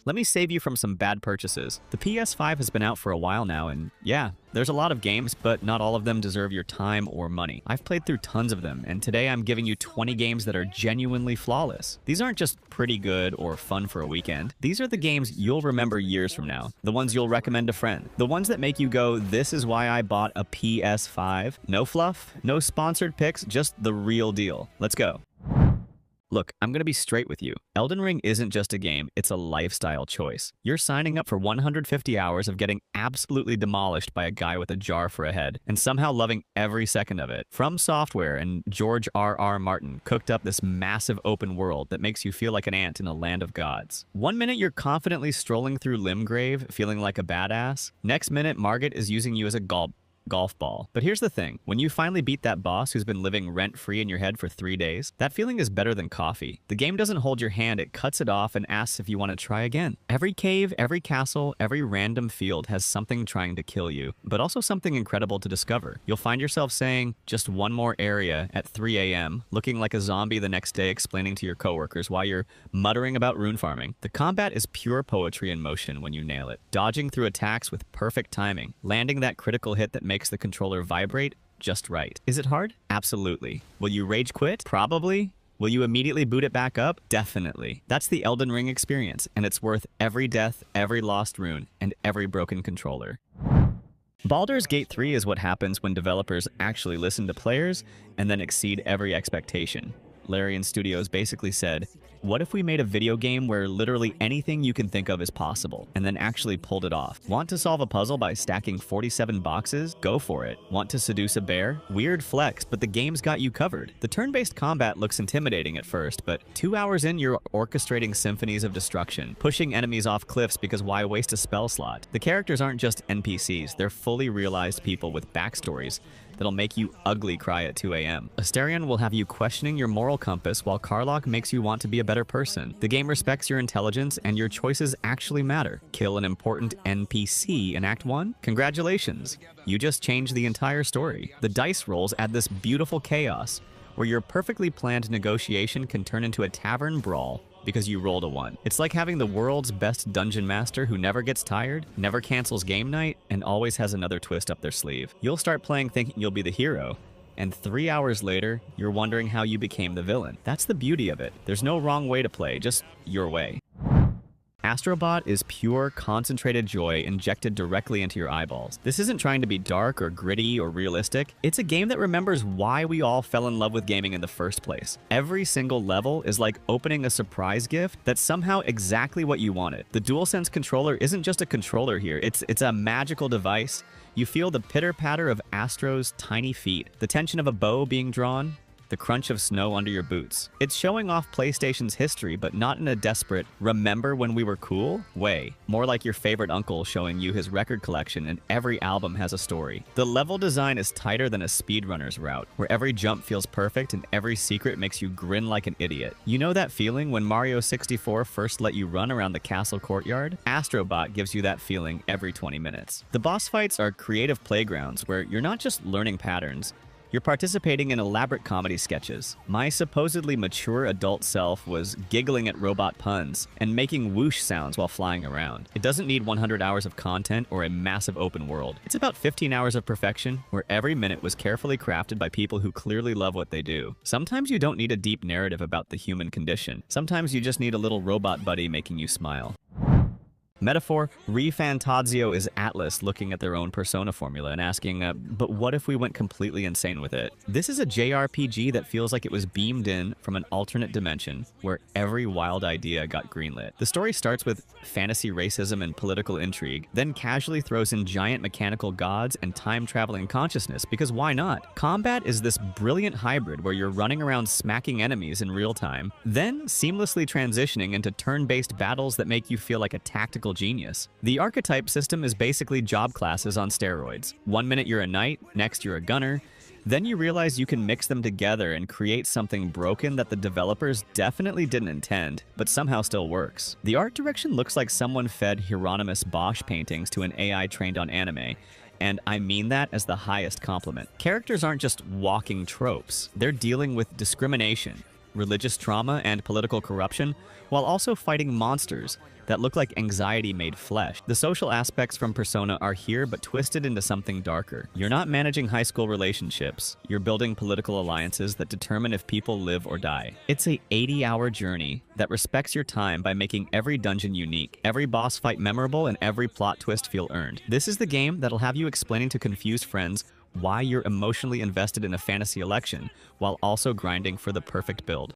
Let me save you from some bad purchases. The PS5 has been out for a while now, and yeah, there's a lot of games, but not all of them deserve your time or money. I've played through tons of them, and today I'm giving you 20 games that are genuinely flawless. These aren't just pretty good or fun for a weekend. These are the games you'll remember years from now. The ones you'll recommend a friend. The ones that make you go, this is why I bought a PS5. No fluff, no sponsored picks, just the real deal. Let's go. Look, I'm gonna be straight with you. Elden Ring isn't just a game, it's a lifestyle choice. You're signing up for 150 hours of getting absolutely demolished by a guy with a jar for a head, and somehow loving every second of it. From Software and George R.R. Martin cooked up this massive open world that makes you feel like an ant in a land of gods. One minute you're confidently strolling through Limgrave, feeling like a badass. Next minute, Margit is using you as a golf ball. But here's the thing, when you finally beat that boss who's been living rent-free in your head for 3 days, that feeling is better than coffee. The game doesn't hold your hand, it cuts it off and asks if you want to try again. Every cave, every castle, every random field has something trying to kill you, but also something incredible to discover. You'll find yourself saying, just one more area at 3 a.m., looking like a zombie the next day explaining to your coworkers why you're muttering about rune farming. The combat is pure poetry in motion when you nail it. Dodging through attacks with perfect timing, landing that critical hit that makes the controller vibrate just right. Is it hard? Absolutely. Will you rage quit? Probably. Will you immediately boot it back up? Definitely. That's the Elden Ring experience, and it's worth every death, every lost rune, and every broken controller. Baldur's Gate 3 is what happens when developers actually listen to players and then exceed every expectation. Larian Studios basically said, what if we made a video game where literally anything you can think of is possible, and then actually pulled it off? Want to solve a puzzle by stacking 47 boxes? Go for it. Want to seduce a bear? Weird flex, but the game's got you covered. The turn-based combat looks intimidating at first, but 2 hours in, you're orchestrating symphonies of destruction, pushing enemies off cliffs because why waste a spell slot? The characters aren't just NPCs, they're fully realized people with backstories that'll make you ugly cry at 2 a.m. Astarion will have you questioning your moral compass, while Karlach makes you want to be a better person. The game respects your intelligence, and your choices actually matter. Kill an important NPC in Act 1? Congratulations! You just changed the entire story. The dice rolls add this beautiful chaos, where your perfectly planned negotiation can turn into a tavern brawl because you rolled a 1. It's like having the world's best dungeon master who never gets tired, never cancels game night, and always has another twist up their sleeve. You'll start playing thinking you'll be the hero, and 3 hours later, you're wondering how you became the villain. That's the beauty of it. There's no wrong way to play, just your way. Astrobot is pure, concentrated joy injected directly into your eyeballs. This isn't trying to be dark or gritty or realistic. It's a game that remembers why we all fell in love with gaming in the first place. Every single level is like opening a surprise gift that's somehow exactly what you wanted. The DualSense controller isn't just a controller here, it's a magical device. You feel the pitter-patter of Astro's tiny feet, the tension of a bow being drawn, the crunch of snow under your boots. It's showing off PlayStation's history, but not in a desperate, remember when we were cool way. More like your favorite uncle showing you his record collection and every album has a story. The level design is tighter than a speedrunner's route, where every jump feels perfect and every secret makes you grin like an idiot. You know that feeling when Mario 64 first let you run around the castle courtyard? Astrobot gives you that feeling every 20 minutes. The boss fights are creative playgrounds where you're not just learning patterns, you're participating in elaborate comedy sketches. My supposedly mature adult self was giggling at robot puns and making whoosh sounds while flying around. It doesn't need 100 hours of content or a massive open world. It's about 15 hours of perfection, where every minute was carefully crafted by people who clearly love what they do. Sometimes you don't need a deep narrative about the human condition. Sometimes you just need a little robot buddy making you smile. Metaphor, ReFantazio is Atlas looking at their own Persona formula and asking, but what if we went completely insane with it? This is a JRPG that feels like it was beamed in from an alternate dimension where every wild idea got greenlit. The story starts with fantasy racism and political intrigue, then casually throws in giant mechanical gods and time-traveling consciousness, because why not? Combat is this brilliant hybrid where you're running around smacking enemies in real time, then seamlessly transitioning into turn-based battles that make you feel like a tactical genius. The archetype system is basically job classes on steroids. One minute you're a knight, next you're a gunner, then you realize you can mix them together and create something broken that the developers definitely didn't intend, but somehow still works. The art direction looks like someone fed Hieronymus Bosch paintings to an AI trained on anime, and I mean that as the highest compliment. Characters aren't just walking tropes, they're dealing with discrimination, religious trauma, and political corruption, while also fighting monsters that look like anxiety made flesh. The social aspects from Persona are here but twisted into something darker. You're not managing high school relationships, you're building political alliances that determine if people live or die. It's a 80-hour journey that respects your time by making every dungeon unique, every boss fight memorable, and every plot twist feel earned. This is the game that'll have you explaining to confused friends why you're emotionally invested in a fantasy election, while also grinding for the perfect build.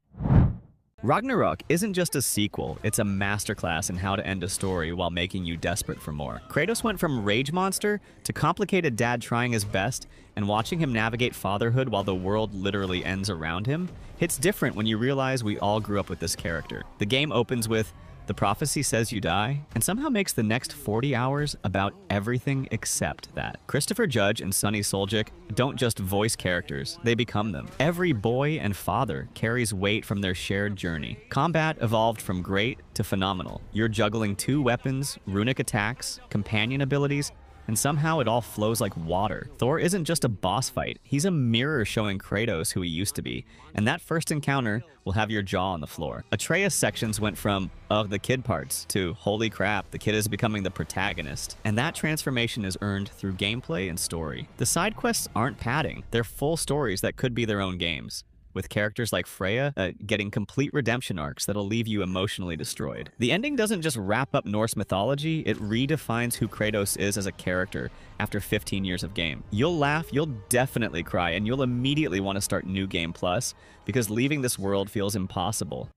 Ragnarok isn't just a sequel, it's a masterclass in how to end a story while making you desperate for more. Kratos went from rage monster to complicated dad trying his best, and watching him navigate fatherhood while the world literally ends around him hits different when you realize we all grew up with this character. The game opens with "The prophecy says you die," and somehow makes the next 40 hours about everything except that. Christopher Judge and Sonny Soljic don't just voice characters, they become them. Every boy and father carries weight from their shared journey. Combat evolved from great to phenomenal. You're juggling 2 weapons, runic attacks, companion abilities, and somehow it all flows like water. Thor isn't just a boss fight, he's a mirror showing Kratos who he used to be, and that first encounter will have your jaw on the floor. Atreus sections went from, the kid parts, to holy crap, the kid is becoming the protagonist, and that transformation is earned through gameplay and story. The side quests aren't padding, they're full stories that could be their own games, with characters like Freya getting complete redemption arcs that'll leave you emotionally destroyed. The ending doesn't just wrap up Norse mythology, it redefines who Kratos is as a character after 15 years of game. You'll laugh, you'll definitely cry, and you'll immediately want to start New Game Plus, because leaving this world feels impossible.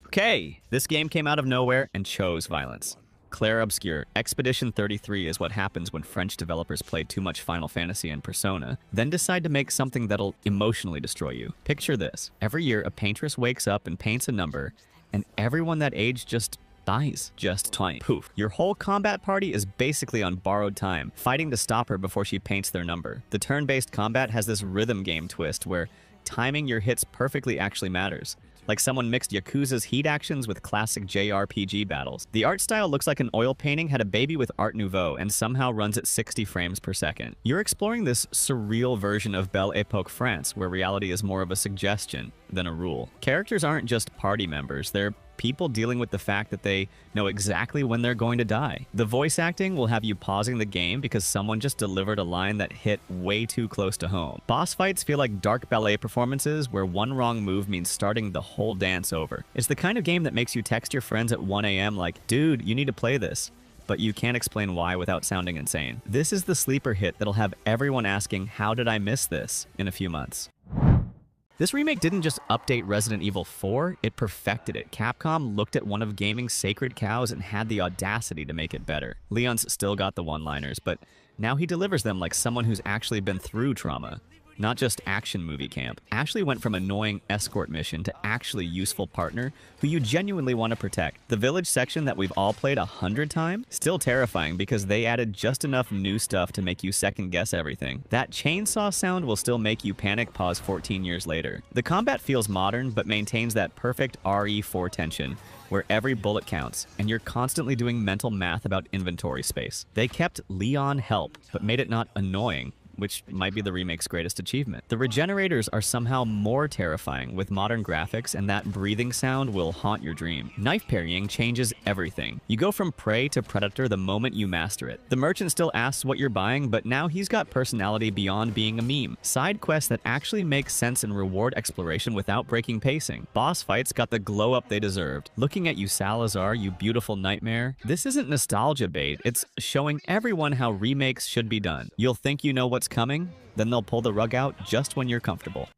Okay, this game came out of nowhere and chose violence. Claire Obscure, Expedition 33 is what happens when French developers play too much Final Fantasy and Persona, then decide to make something that'll emotionally destroy you. Picture this. Every year, a paintress wakes up and paints a number, and everyone that age just dies. Just twice. Poof. Your whole combat party is basically on borrowed time, fighting to stop her before she paints their number. The turn-based combat has this rhythm game twist where timing your hits perfectly actually matters. Like someone mixed Yakuza's heat actions with classic JRPG battles. The art style looks like an oil painting had a baby with Art Nouveau and somehow runs at 60 frames per second. You're exploring this surreal version of Belle Epoque France, where reality is more of a suggestion than a rule. Characters aren't just party members, they're people dealing with the fact that they know exactly when they're going to die. The voice acting will have you pausing the game because someone just delivered a line that hit way too close to home. Boss fights feel like dark ballet performances where one wrong move means starting the whole dance over. It's the kind of game that makes you text your friends at 1 a.m. like, "Dude, you need to play this," but you can't explain why without sounding insane. This is the sleeper hit that'll have everyone asking, "How did I miss this?" in a few months. This remake didn't just update Resident Evil 4, it perfected it. Capcom looked at one of gaming's sacred cows and had the audacity to make it better. Leon's still got the one-liners, but now he delivers them like someone who's actually been through trauma. Not just action movie camp. Ashley went from annoying escort mission to actually useful partner who you genuinely want to protect. The village section that we've all played 100 times? Still terrifying because they added just enough new stuff to make you second guess everything. That chainsaw sound will still make you panic pause 14 years later. The combat feels modern but maintains that perfect RE4 tension where every bullet counts, and you're constantly doing mental math about inventory space. They kept Leon help, but made it not annoying, which might be the remake's greatest achievement. The regenerators are somehow more terrifying with modern graphics, and that breathing sound will haunt your dream. Knife parrying changes everything. You go from prey to predator the moment you master it. The merchant still asks what you're buying, but now he's got personality beyond being a meme. Side quests that actually make sense and reward exploration without breaking pacing. Boss fights got the glow up they deserved. Looking at you, Salazar, you beautiful nightmare. This isn't nostalgia bait, it's showing everyone how remakes should be done. You'll think you know what's coming, then they'll pull the rug out just when you're comfortable.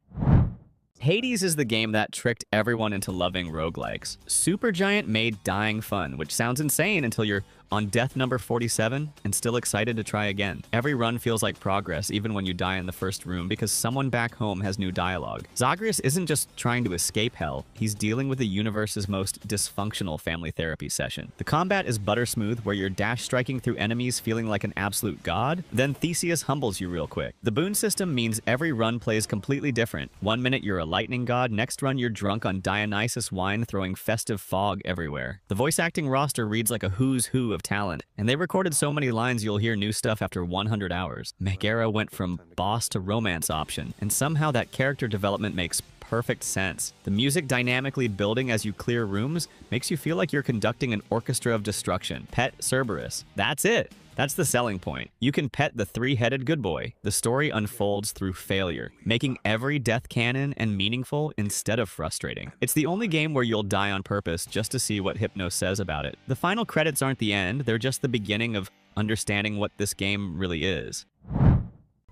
Hades is the game that tricked everyone into loving roguelikes. Supergiant made dying fun, which sounds insane until you're on death number 47 and still excited to try again. Every run feels like progress even when you die in the first room because someone back home has new dialogue. Zagreus isn't just trying to escape hell, he's dealing with the universe's most dysfunctional family therapy session. The combat is butter smooth where you're dash striking through enemies feeling like an absolute god, then Theseus humbles you real quick. The boon system means every run plays completely different. 1 minute you're a lightning god, next run you're drunk on Dionysus wine throwing festive fog everywhere. The voice acting roster reads like a who's who of talent, and they recorded so many lines you'll hear new stuff after 100 hours. Megara went from boss to romance option, and somehow that character development makes perfect sense. The music dynamically building as you clear rooms makes you feel like you're conducting an orchestra of destruction. Pet Cerberus. That's it. That's the selling point. You can pet the three-headed good boy. The story unfolds through failure, making every death canon and meaningful instead of frustrating. It's the only game where you'll die on purpose just to see what Hypno says about it. The final credits aren't the end, they're just the beginning of understanding what this game really is.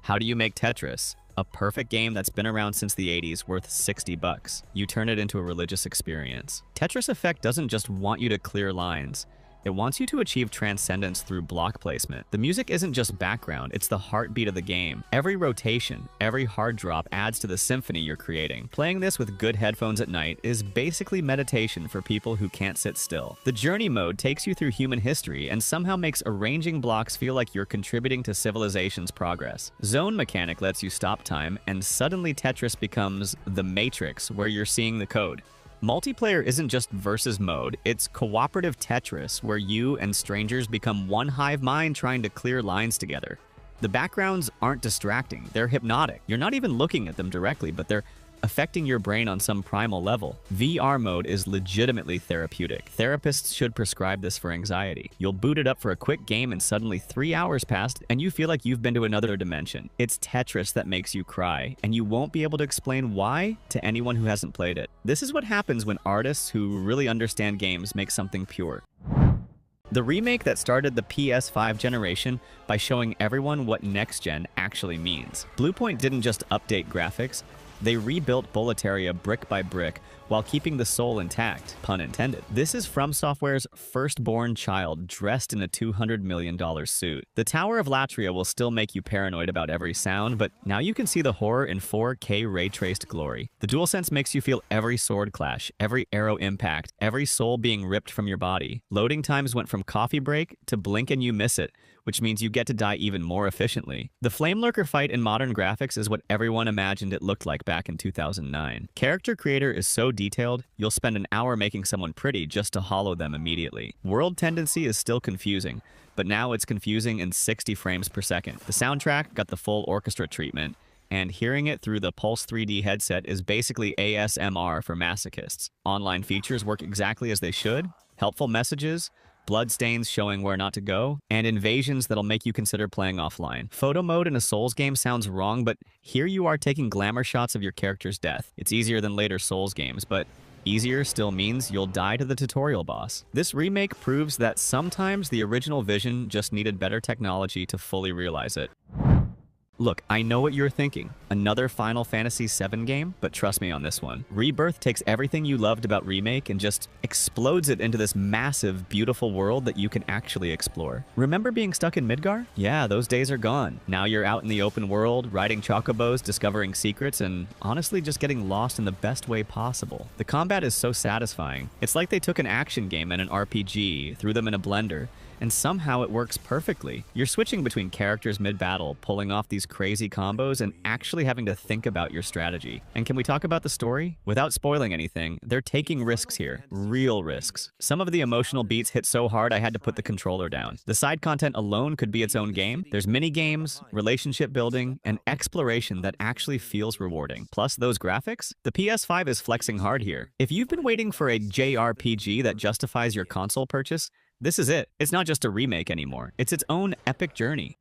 How do you make Tetris? A perfect game that's been around since the 80s, worth $60. You turn it into a religious experience. Tetris Effect doesn't just want you to clear lines. It wants you to achieve transcendence through block placement. The music isn't just background, it's the heartbeat of the game. Every rotation, every hard drop adds to the symphony you're creating. Playing this with good headphones at night is basically meditation for people who can't sit still. The Journey mode takes you through human history and somehow makes arranging blocks feel like you're contributing to civilization's progress. Zone mechanic lets you stop time, and suddenly Tetris becomes the Matrix, where you're seeing the code. Multiplayer isn't just versus mode, it's cooperative Tetris, where you and strangers become one hive mind trying to clear lines together. The backgrounds aren't distracting, they're hypnotic. You're not even looking at them directly, but they're affecting your brain on some primal level. VR mode is legitimately therapeutic. Therapists should prescribe this for anxiety. You'll boot it up for a quick game and suddenly 3 hours passed and you feel like you've been to another dimension. It's Tetris that makes you cry, and you won't be able to explain why to anyone who hasn't played it. This is what happens when artists who really understand games make something pure. The remake that started the PS5 generation by showing everyone what next gen actually means. Bluepoint didn't just update graphics, they rebuilt Boletaria brick by brick while keeping the soul intact, pun intended. This is From Software's firstborn child dressed in a $200 million suit. The Tower of Latria will still make you paranoid about every sound, but now you can see the horror in 4K ray-traced glory. The DualSense makes you feel every sword clash, every arrow impact, every soul being ripped from your body. Loading times went from coffee break to blink and you miss it, which means you get to die even more efficiently. The Flame Lurker fight in modern graphics is what everyone imagined it looked like back in 2009. Character Creator is so detailed, you'll spend an hour making someone pretty just to hollow them immediately. World tendency is still confusing, but now it's confusing in 60 frames per second. The soundtrack got the full orchestra treatment, and hearing it through the Pulse 3D headset is basically ASMR for masochists. Online features work exactly as they should. Helpful messages, bloodstains showing where not to go, and invasions that'll make you consider playing offline. Photo mode in a Souls game sounds wrong, but here you are taking glamour shots of your character's death. It's easier than later Souls games, but easier still means you'll die to the tutorial boss. This remake proves that sometimes the original vision just needed better technology to fully realize it. Look, I know what you're thinking. Another Final Fantasy VII game? But trust me on this one. Rebirth takes everything you loved about Remake and just explodes it into this massive, beautiful world that you can actually explore. Remember being stuck in Midgar? Yeah, those days are gone. Now you're out in the open world, riding chocobos, discovering secrets, and honestly just getting lost in the best way possible. The combat is so satisfying. It's like they took an action game and an RPG, threw them in a blender, and somehow it works perfectly. You're switching between characters mid-battle, pulling off these crazy combos, and actually having to think about your strategy. And can we talk about the story? Without spoiling anything, they're taking risks here. Real risks. Some of the emotional beats hit so hard I had to put the controller down. The side content alone could be its own game. There's mini-games, relationship building, and exploration that actually feels rewarding. Plus those graphics? The PS5 is flexing hard here. If you've been waiting for a JRPG that justifies your console purchase, this is it. It's not just a remake anymore. It's its own epic journey.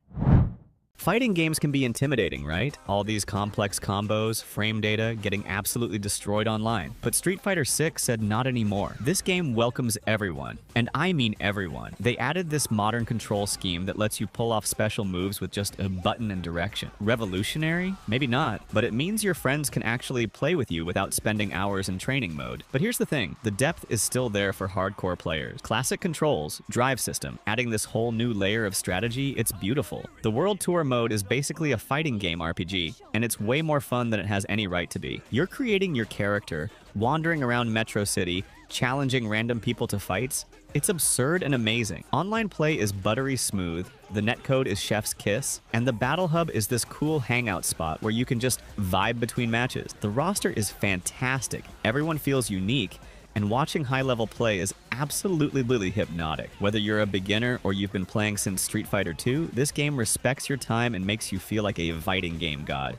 Fighting games can be intimidating, right? All these complex combos, frame data, getting absolutely destroyed online. But Street Fighter 6 said not anymore. This game welcomes everyone, and I mean everyone. They added this modern control scheme that lets you pull off special moves with just a button and direction. Revolutionary? Maybe not, but it means your friends can actually play with you without spending hours in training mode. But here's the thing, the depth is still there for hardcore players. Classic controls, drive system, adding this whole new layer of strategy, it's beautiful. The World Tour mode is basically a fighting game RPG, and it's way more fun than it has any right to be. You're creating your character, wandering around Metro City, challenging random people to fights. It's absurd and amazing. Online play is buttery smooth, the netcode is chef's kiss, and the battle hub is this cool hangout spot where you can just vibe between matches. The roster is fantastic, everyone feels unique, and watching high-level play is absolutely hypnotic. Whether you're a beginner or you've been playing since Street Fighter 2, this game respects your time and makes you feel like a fighting game god.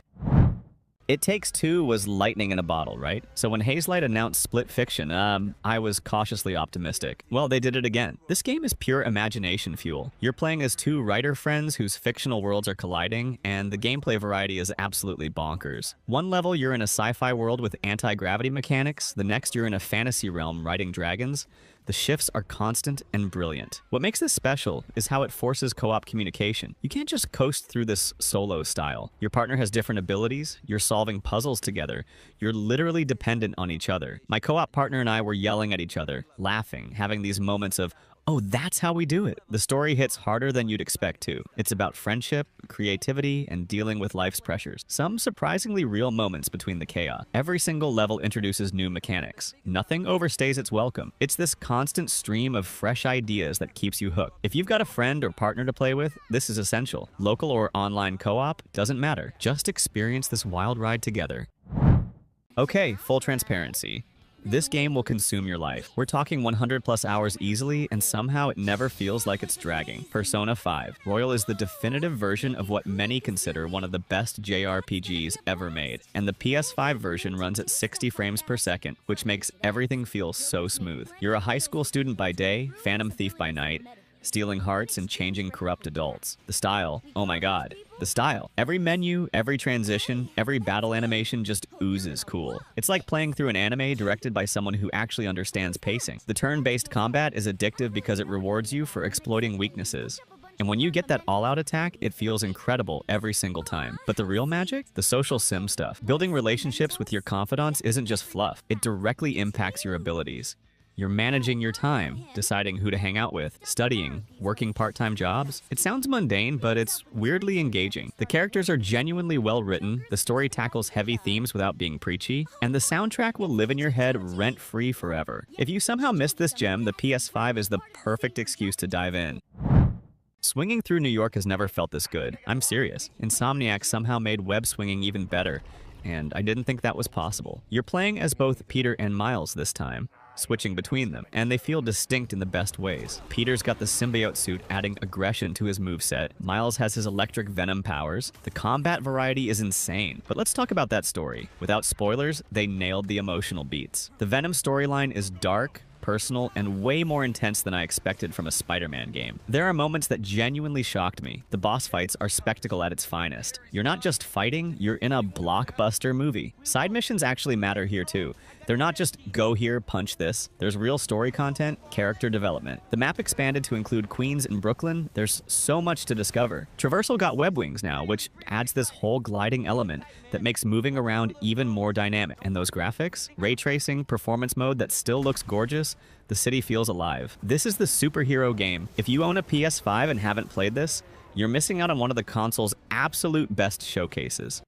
It Takes Two was lightning in a bottle, right? So when Hazelight announced Split Fiction, I was cautiously optimistic. Well, they did it again. This game is pure imagination fuel. You're playing as two writer friends whose fictional worlds are colliding, and the gameplay variety is absolutely bonkers. One level, you're in a sci-fi world with anti-gravity mechanics. The next, you're in a fantasy realm riding dragons. The shifts are constant and brilliant. What makes this special is how it forces co-op communication. You can't just coast through this solo style. Your partner has different abilities, you're solving puzzles together, you're literally dependent on each other. My co-op partner and I were yelling at each other, laughing, having these moments of, oh, that's how we do it. The story hits harder than you'd expect to. It's about friendship, creativity, and dealing with life's pressures. Some surprisingly real moments between the chaos. Every single level introduces new mechanics. Nothing overstays its welcome. It's this constant stream of fresh ideas that keeps you hooked. If you've got a friend or partner to play with, this is essential. Local or online co-op, doesn't matter. Just experience this wild ride together. Okay, full transparency. This game will consume your life. We're talking 100 plus hours easily, and somehow it never feels like it's dragging. Persona 5. Royal is the definitive version of what many consider one of the best JRPGs ever made, and the PS5 version runs at 60 frames per second, which makes everything feel so smooth. You're a high school student by day, phantom thief by night, stealing hearts and changing corrupt adults. The style, oh my god. The style. Every menu, every transition, every battle animation just oozes cool. It's like playing through an anime directed by someone who actually understands pacing. The turn-based combat is addictive because it rewards you for exploiting weaknesses. And when you get that all-out attack, it feels incredible every single time. But the real magic? The social sim stuff. Building relationships with your confidants isn't just fluff. It directly impacts your abilities. You're managing your time, deciding who to hang out with, studying, working part-time jobs. It sounds mundane, but it's weirdly engaging. The characters are genuinely well-written, the story tackles heavy themes without being preachy, and the soundtrack will live in your head rent-free forever. If you somehow missed this gem, the PS5 is the perfect excuse to dive in. Swinging through New York has never felt this good. I'm serious. Insomniac somehow made web swinging even better, and I didn't think that was possible. You're playing as both Peter and Miles this time, switching between them, and they feel distinct in the best ways. Peter's got the symbiote suit adding aggression to his moveset. Miles has his electric venom powers. The combat variety is insane. But let's talk about that story. Without spoilers, they nailed the emotional beats. The Venom storyline is dark, personal, and way more intense than I expected from a Spider-Man game. There are moments that genuinely shocked me. The boss fights are spectacle at its finest. You're not just fighting, you're in a blockbuster movie. Side missions actually matter here too. They're not just go here, punch this. There's real story content, character development. The map expanded to include Queens and Brooklyn. There's so much to discover. Traversal got web wings now, which adds this whole gliding element that makes moving around even more dynamic. And those graphics, ray tracing, performance mode that still looks gorgeous, the city feels alive. This is the superhero game. If you own a PS5 and haven't played this, you're missing out on one of the console's absolute best showcases.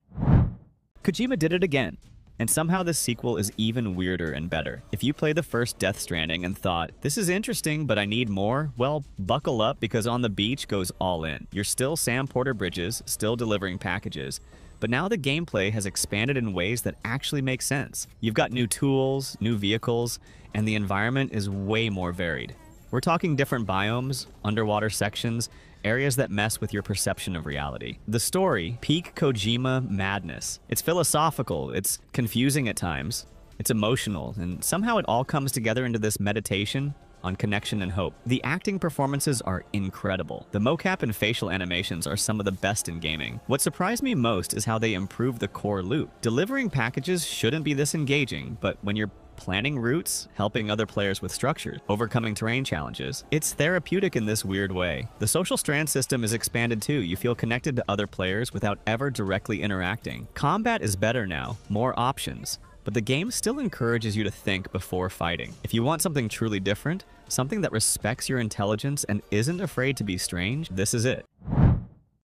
Kojima did it again. And somehow this sequel is even weirder and better. If you played the first Death Stranding and thought, this is interesting, but I need more, well, buckle up because On the Beach goes all in. You're still Sam Porter Bridges, still delivering packages, but now the gameplay has expanded in ways that actually make sense. You've got new tools, new vehicles, and the environment is way more varied. We're talking different biomes, underwater sections, areas that mess with your perception of reality. The story, peak Kojima madness. It's philosophical, it's confusing at times, it's emotional, and somehow it all comes together into this meditation on connection and hope. The acting performances are incredible. The mocap and facial animations are some of the best in gaming. What surprised me most is how they improved the core loop. Delivering packages shouldn't be this engaging, but when you're planning routes, helping other players with structures, overcoming terrain challenges, it's therapeutic in this weird way. The social strand system is expanded too. You feel connected to other players without ever directly interacting. Combat is better now, more options, but the game still encourages you to think before fighting. If you want something truly different, something that respects your intelligence and isn't afraid to be strange, this is it.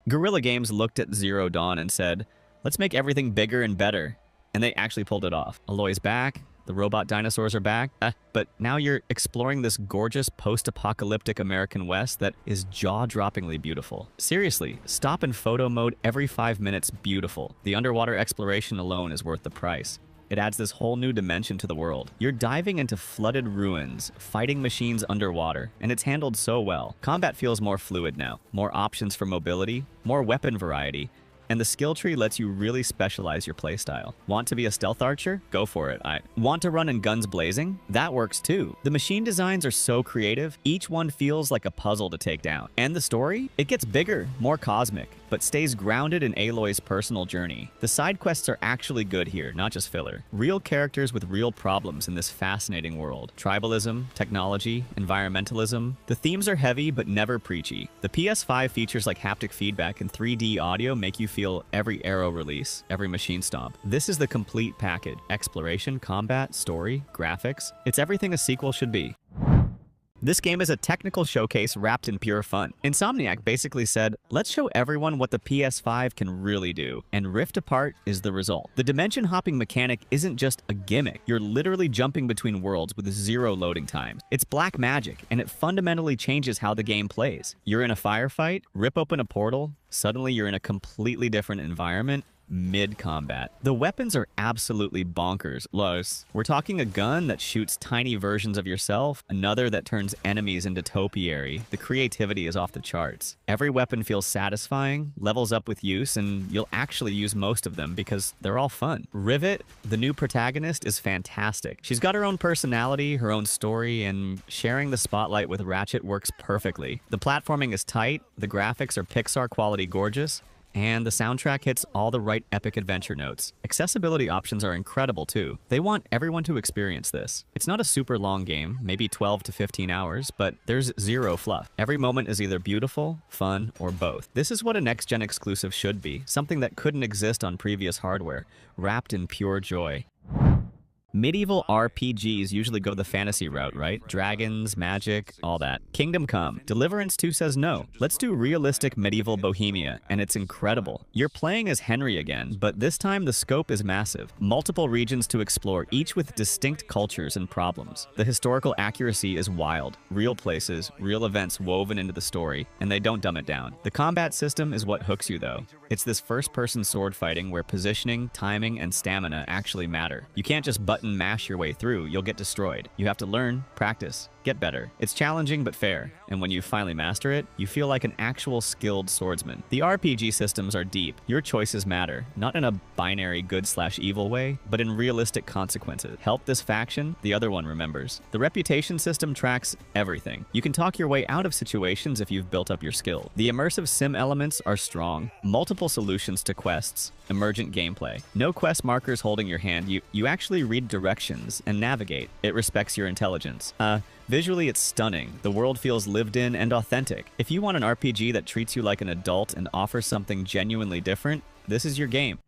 Guerrilla Games looked at Zero Dawn and said, let's make everything bigger and better. And they actually pulled it off. Aloy's back, the robot dinosaurs are back, but now you're exploring this gorgeous post-apocalyptic American West that is jaw-droppingly beautiful. Seriously, stop in photo mode every 5 minutes beautiful. The underwater exploration alone is worth the price. It adds this whole new dimension to the world. You're diving into flooded ruins, fighting machines underwater, and it's handled so well. Combat feels more fluid now, more options for mobility, more weapon variety, and the skill tree lets you really specialize your playstyle. Want to be a stealth archer? Go for it. I want to run in guns blazing? That works too. The machine designs are so creative, each one feels like a puzzle to take down. And the story? It gets bigger, more cosmic, but stays grounded in Aloy's personal journey. The side quests are actually good here, not just filler. Real characters with real problems in this fascinating world. Tribalism, technology, environmentalism. The themes are heavy but never preachy. The PS5 features like haptic feedback and 3D audio make you feel every arrow release, every machine stomp. This is the complete package. Exploration, combat, story, graphics. It's everything a sequel should be. This game is a technical showcase wrapped in pure fun. Insomniac basically said, let's show everyone what the PS5 can really do, and Rift Apart is the result. The dimension hopping mechanic isn't just a gimmick, you're literally jumping between worlds with zero loading times. It's black magic, and it fundamentally changes how the game plays. You're in a firefight, rip open a portal, suddenly you're in a completely different environment, mid-combat. The weapons are absolutely bonkers. Los. We're talking a gun that shoots tiny versions of yourself, another that turns enemies into topiary. The creativity is off the charts. Every weapon feels satisfying, levels up with use, and you'll actually use most of them because they're all fun. Rivet, the new protagonist, is fantastic. She's got her own personality, her own story, and sharing the spotlight with Ratchet works perfectly. The platforming is tight, the graphics are Pixar quality gorgeous, and the soundtrack hits all the right epic adventure notes. Accessibility options are incredible too. They want everyone to experience this. It's not a super long game, maybe 12 to 15 hours, but there's zero fluff. Every moment is either beautiful, fun, or both. This is what a next-gen exclusive should be, something that couldn't exist on previous hardware, wrapped in pure joy. Medieval RPGs usually go the fantasy route, right? Dragons, magic, all that. Kingdom Come. Deliverance 2 says no. Let's do realistic medieval Bohemia, and it's incredible. You're playing as Henry again, but this time the scope is massive. Multiple regions to explore, each with distinct cultures and problems. The historical accuracy is wild. Real places, real events woven into the story, and they don't dumb it down. The combat system is what hooks you though. It's this first-person sword fighting where positioning, timing, and stamina actually matter. You can't just button mash your way through, you'll get destroyed. You have to learn, practice, get better. It's challenging but fair, and when you finally master it, you feel like an actual skilled swordsman. The RPG systems are deep. Your choices matter, not in a binary good/evil way, but in realistic consequences. Help this faction, the other one remembers. The reputation system tracks everything. You can talk your way out of situations if you've built up your skill. The immersive sim elements are strong. Multiple solutions to quests, emergent gameplay. No quest markers holding your hand. You actually read directions and navigate. It respects your intelligence. Visually, it's stunning. The world feels lived in and authentic. If you want an RPG that treats you like an adult and offers something genuinely different, this is your game.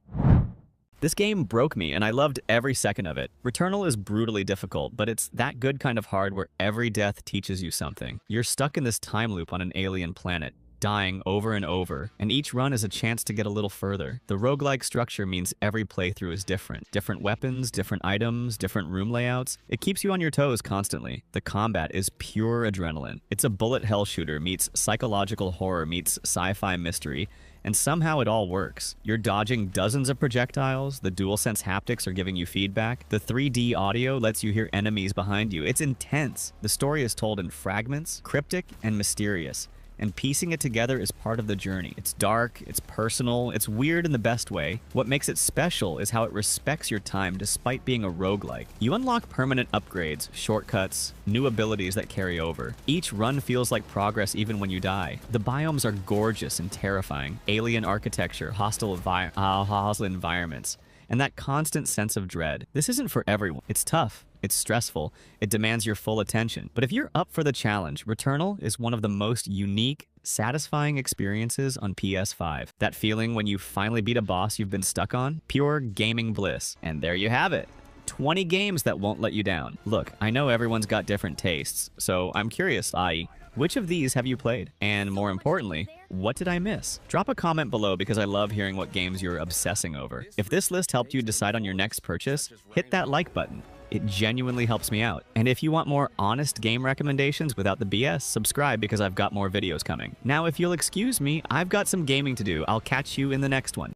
This game broke me, and I loved every second of it. Returnal is brutally difficult, but it's that good kind of hard where every death teaches you something. You're stuck in this time loop on an alien planet, dying over and over, and each run is a chance to get a little further. The roguelike structure means every playthrough is different. Different weapons, different items, different room layouts. It keeps you on your toes constantly. The combat is pure adrenaline. It's a bullet hell shooter meets psychological horror meets sci-fi mystery, and somehow it all works. You're dodging dozens of projectiles, the DualSense haptics are giving you feedback, the 3D audio lets you hear enemies behind you. It's intense. The story is told in fragments, cryptic and mysterious, and piecing it together is part of the journey. It's dark, it's personal, it's weird in the best way. What makes it special is how it respects your time despite being a roguelike. You unlock permanent upgrades, shortcuts, new abilities that carry over. Each run feels like progress even when you die. The biomes are gorgeous and terrifying. Alien architecture, hostile environments, and that constant sense of dread. This isn't for everyone. It's tough. It's stressful, it demands your full attention. But if you're up for the challenge, Returnal is one of the most unique, satisfying experiences on PS5. That feeling when you finally beat a boss you've been stuck on? Pure gaming bliss. And there you have it. 20 games that won't let you down. Look, I know everyone's got different tastes, so I'm curious, which of these have you played? And more importantly, what did I miss? Drop a comment below because I love hearing what games you're obsessing over. If this list helped you decide on your next purchase, hit that like button. It genuinely helps me out. And if you want more honest game recommendations without the BS, subscribe because I've got more videos coming. Now, if you'll excuse me, I've got some gaming to do. I'll catch you in the next one.